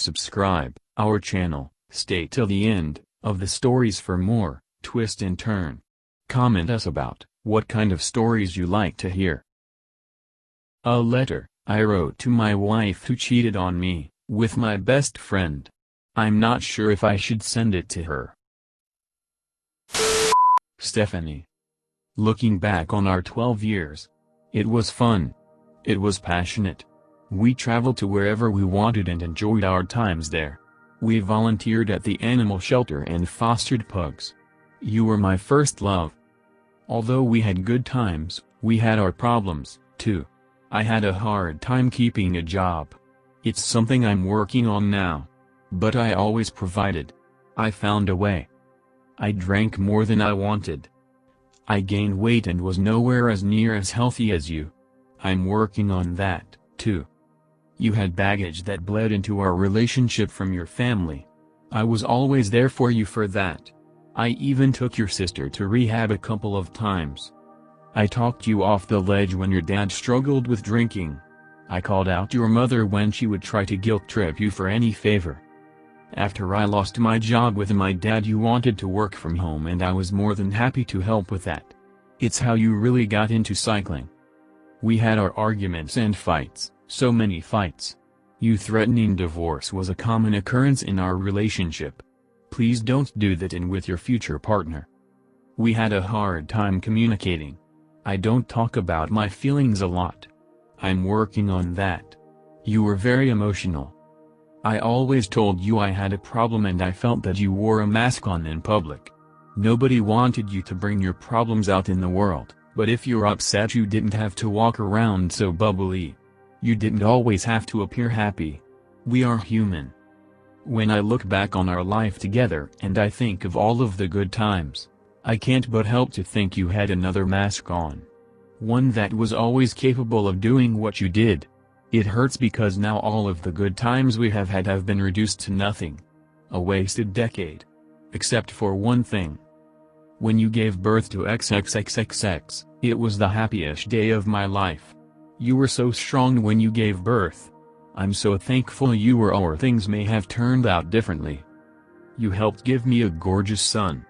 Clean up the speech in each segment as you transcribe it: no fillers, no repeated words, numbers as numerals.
subscribe our channel, stay till the end of the stories for more twist and turn. Comment us about what kind of stories you like to hear. A letter I wrote to my wife who cheated on me with my best friend. I'm not sure if I should send it to her. Stephanie. Looking back on our 12 years, it was fun. It was passionate. We traveled to wherever we wanted and enjoyed our times there. We volunteered at the animal shelter and fostered pugs. You were my first love. Although we had good times, we had our problems, too. I had a hard time keeping a job. It's something I'm working on now. But I always provided. I found a way. I drank more than I wanted. I gained weight and was nowhere as near as healthy as you. I'm working on that, too. You had baggage that bled into our relationship from your family. I was always there for you for that. I even took your sister to rehab a couple of times. I talked you off the ledge when your dad struggled with drinking. I called out your mother when she would try to guilt-trip you for any favor. After I lost my job with my dad, you wanted to work from home and I was more than happy to help with that. It's how you really got into cycling. We had our arguments and fights, so many fights. You threatening divorce was a common occurrence in our relationship. Please don't do that with your future partner. We had a hard time communicating. I don't talk about my feelings a lot. I'm working on that. You were very emotional. I always told you I had a problem and I felt that you wore a mask on in public. Nobody wanted you to bring your problems out in the world, but if you're upset you didn't have to walk around so bubbly. You didn't always have to appear happy. We are human. When I look back on our life together and I think of all of the good times, I can't but help to think you had another mask on. One that was always capable of doing what you did. It hurts because now all of the good times we have had have been reduced to nothing. A wasted decade. Except for one thing. When you gave birth to XXXXX, it was the happiest day of my life. You were so strong when you gave birth. I'm so thankful you were, or things may have turned out differently. You helped give me a gorgeous son.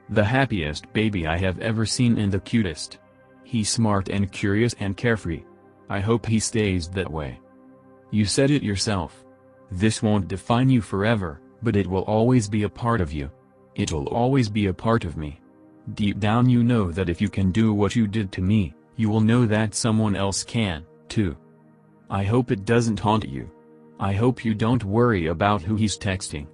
The happiest baby I have ever seen and the cutest. He's smart and curious and carefree. I hope he stays that way. You said it yourself. This won't define you forever, but it will always be a part of you. It'll always be a part of me. Deep down you know that if you can do what you did to me, you will know that someone else can, too. I hope it doesn't haunt you. I hope you don't worry about who he's texting.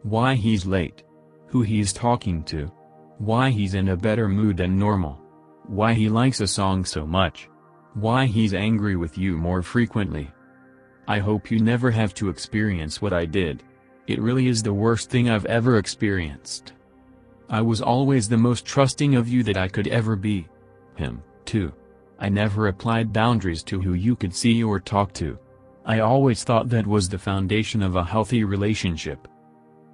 Why he's late. Who he's talking to. Why he's in a better mood than normal. Why he likes a song so much. Why he's angry with you more frequently. I hope you never have to experience what I did. It really is the worst thing I've ever experienced. I was always the most trusting of you that I could ever be. Him, too. I never applied boundaries to who you could see or talk to. I always thought that was the foundation of a healthy relationship.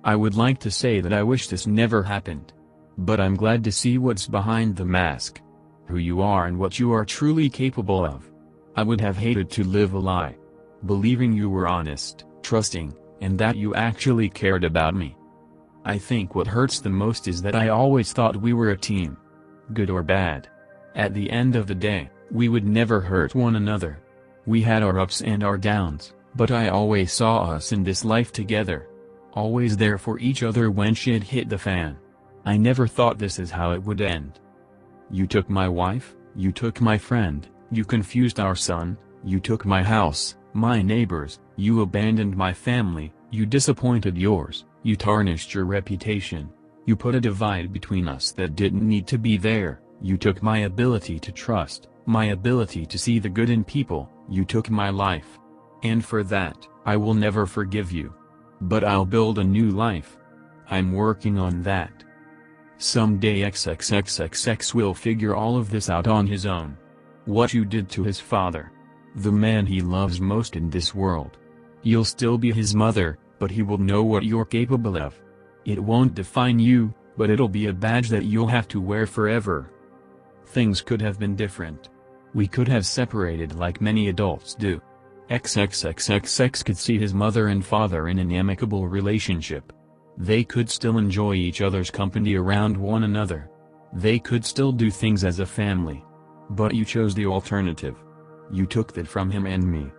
I would like to say that I wish this never happened. But I'm glad to see what's behind the mask. Who you are and what you are truly capable of. I would have hated to live a lie. Believing you were honest, trusting, and that you actually cared about me. I think what hurts the most is that I always thought we were a team. Good or bad. At the end of the day, we would never hurt one another. We had our ups and our downs, but I always saw us in this life together. Always there for each other when shit hit the fan. I never thought this is how it would end. You took my wife, you took my friend, you confused our son, you took my house, my neighbors, you abandoned my family, you disappointed yours, you tarnished your reputation, you put a divide between us that didn't need to be there, you took my ability to trust, my ability to see the good in people, you took my life. And for that, I will never forgive you. But I'll build a new life. I'm working on that. Someday XXXXX will figure all of this out on his own. What you did to his father. The man he loves most in this world. You'll still be his mother, but he will know what you're capable of. It won't define you, but it'll be a badge that you'll have to wear forever. Things could have been different. We could have separated like many adults do. XXXXX could see his mother and father in an amicable relationship. They could still enjoy each other's company around one another. They could still do things as a family. But you chose the alternative. You took that from him and me.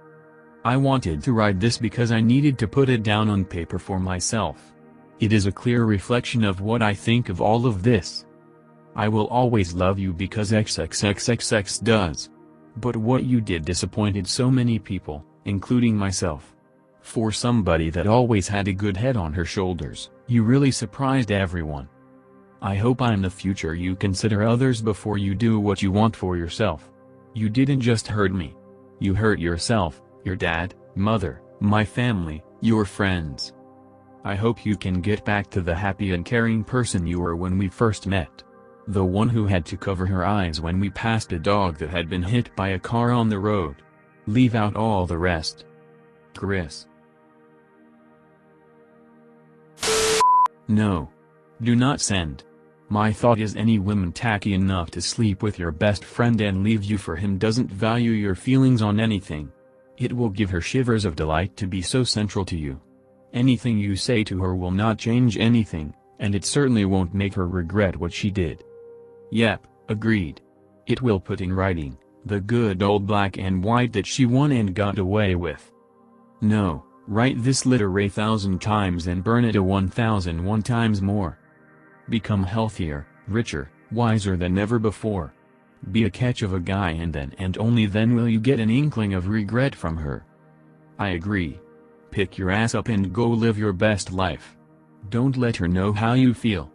I wanted to write this because I needed to put it down on paper for myself. It is a clear reflection of what I think of all of this. I will always love you because XXXXX does. But what you did disappointed so many people, including myself. For somebody that always had a good head on her shoulders, you really surprised everyone. I hope in the future you consider others before you do what you want for yourself. You didn't just hurt me. You hurt yourself, your dad, mother, my family, your friends. I hope you can get back to the happy and caring person you were when we first met. The one who had to cover her eyes when we passed a dog that had been hit by a car on the road. Leave out all the rest. Gurlzz. No. Do not send. My thought is any woman tacky enough to sleep with your best friend and leave you for him doesn't value your feelings on anything. It will give her shivers of delight to be so central to you. Anything you say to her will not change anything, and it certainly won't make her regret what she did. Yep, agreed. It will put in writing, the good old black and white that she won and got away with. No, write this letter 1,000 times and burn it 1,001 times more. Become healthier, richer, wiser than ever before. Be a catch of a guy and then and only then will you get an inkling of regret from her. I agree. Pick your ass up and go live your best life. Don't let her know how you feel.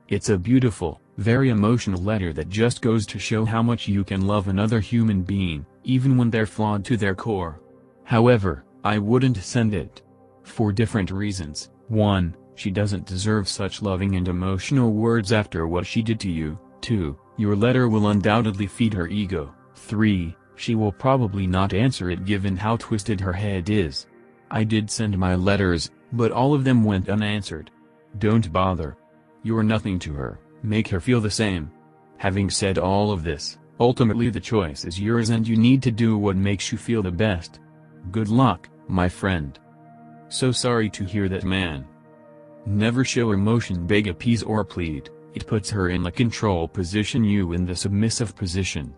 It's a beautiful, very emotional letter that just goes to show how much you can love another human being, even when they're flawed to their core. However, I wouldn't send it. For different reasons. 1. She doesn't deserve such loving and emotional words after what she did to you. 2. Your letter will undoubtedly feed her ego. 3. She will probably not answer it given how twisted her head is. I did send my letters, but all of them went unanswered. Don't bother. You're nothing to her, make her feel the same. Having said all of this, ultimately the choice is yours and you need to do what makes you feel the best. Good luck, my friend. So sorry to hear that, man. Never show emotion, beg, appease or plead. It puts her in the control position, you in the submissive position.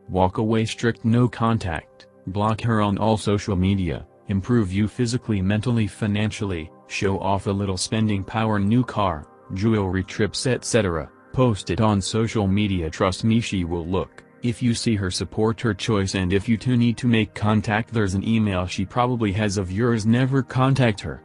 Walk away, strict no contact, block her on all social media, improve you physically, mentally, financially, show off a little spending power, new car, jewelry, trips, etc. Post it on social media. Trust me, she will look. If you see her, support her choice, and if you two need to make contact, there's an email she probably has of yours. Never contact her.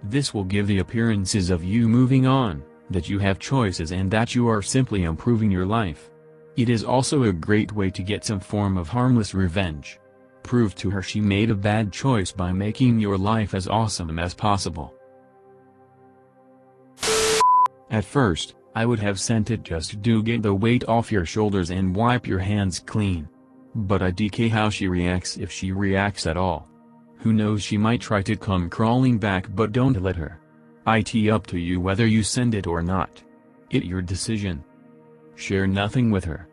This will give the appearances of you moving on, that you have choices and that you are simply improving your life. It is also a great way to get some form of harmless revenge. Prove to her she made a bad choice by making your life as awesome as possible. At first, I would have sent it just to get the weight off your shoulders and wipe your hands clean. But I DK how she reacts, if she reacts at all. Who knows, she might try to come crawling back, but don't let her. It up to you whether you send it or not. It your decision. Share nothing with her.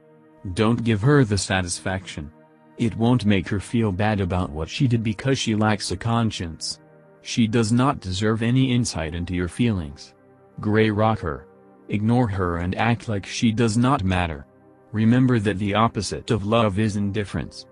Don't give her the satisfaction. It won't make her feel bad about what she did because she lacks a conscience. She does not deserve any insight into your feelings. Gray rock her. Ignore her and act like she does not matter. Remember that the opposite of love is indifference.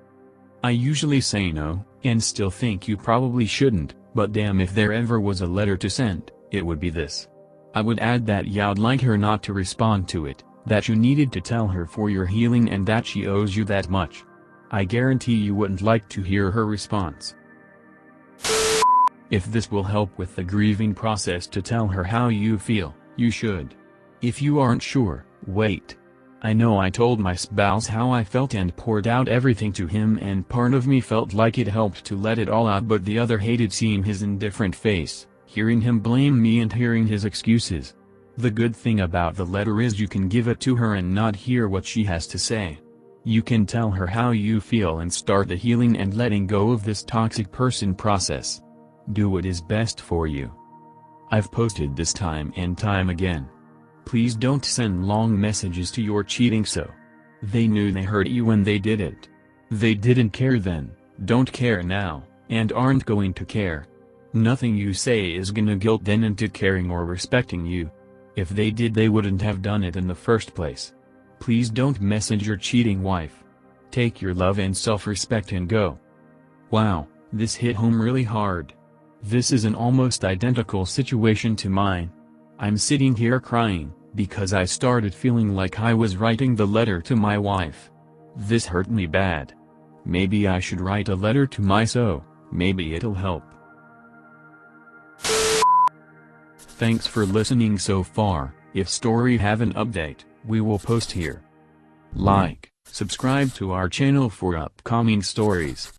I usually say no, and still think you probably shouldn't, but damn, if there ever was a letter to send, it would be this. I would add that you'd like her not to respond to it, that you needed to tell her for your healing and that she owes you that much. I guarantee you wouldn't like to hear her response. If this will help with the grieving process to tell her how you feel, you should. If you aren't sure, wait. I know I told my spouse how I felt and poured out everything to him, and part of me felt like it helped to let it all out, but the other hated seeing his indifferent face, hearing him blame me and hearing his excuses. The good thing about the letter is you can give it to her and not hear what she has to say. You can tell her how you feel and start the healing and letting go of this toxic person process. Do what is best for you. I've posted this time and time again. Please don't send long messages to your cheating so. They knew they hurt you when they did it. They didn't care then, don't care now, and aren't going to care. Nothing you say is gonna guilt them into caring or respecting you. If they did, they wouldn't have done it in the first place. Please don't message your cheating wife. Take your love and self-respect and go. Wow, this hit home really hard. This is an almost identical situation to mine. I'm sitting here crying, because I started feeling like I was writing the letter to my wife. This hurt me bad. Maybe I should write a letter to my so, maybe it'll help. Thanks for listening so far. If story have an update, we will post here. Like, subscribe to our channel for upcoming stories.